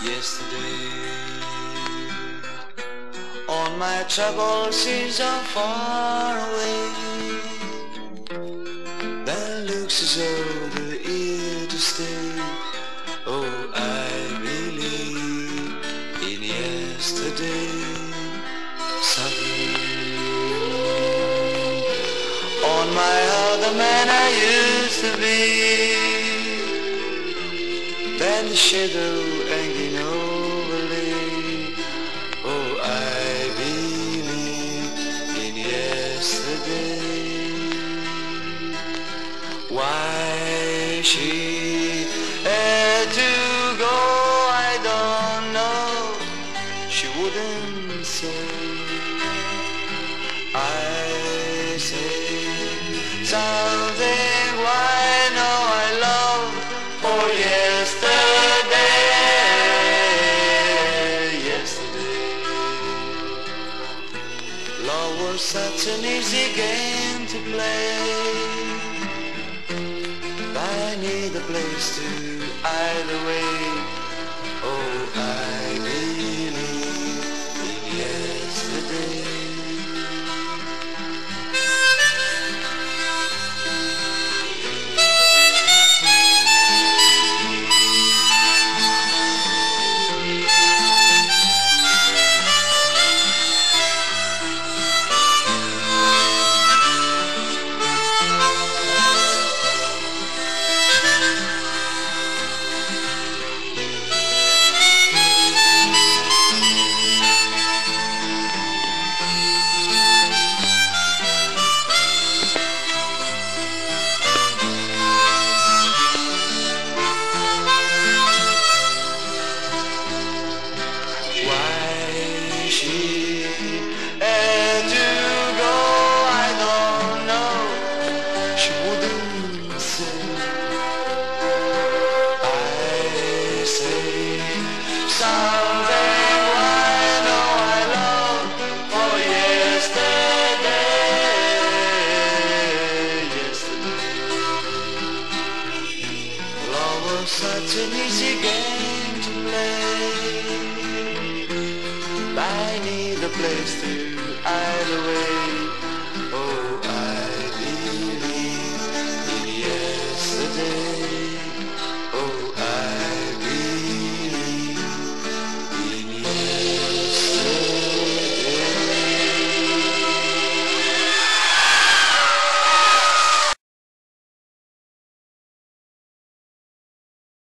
yesterday. All my troubles seems so far away. That looks as though they're here to stay. Oh, I believe in yesterday. Suffering on my other man I used to be. Then the shadow hanging over me. Oh, I believe in yesterday. Why she had to go, I don't know. She wouldn't say. I say something. Why know I love for yesterday. Love was such an easy game to play. I need a place to hide away. Oh, I believe in yesterday. She had to go, I don't know. She wouldn't say. I say something. I know I love for yesterday. Love was such an easy game to play. I need a place to hide away.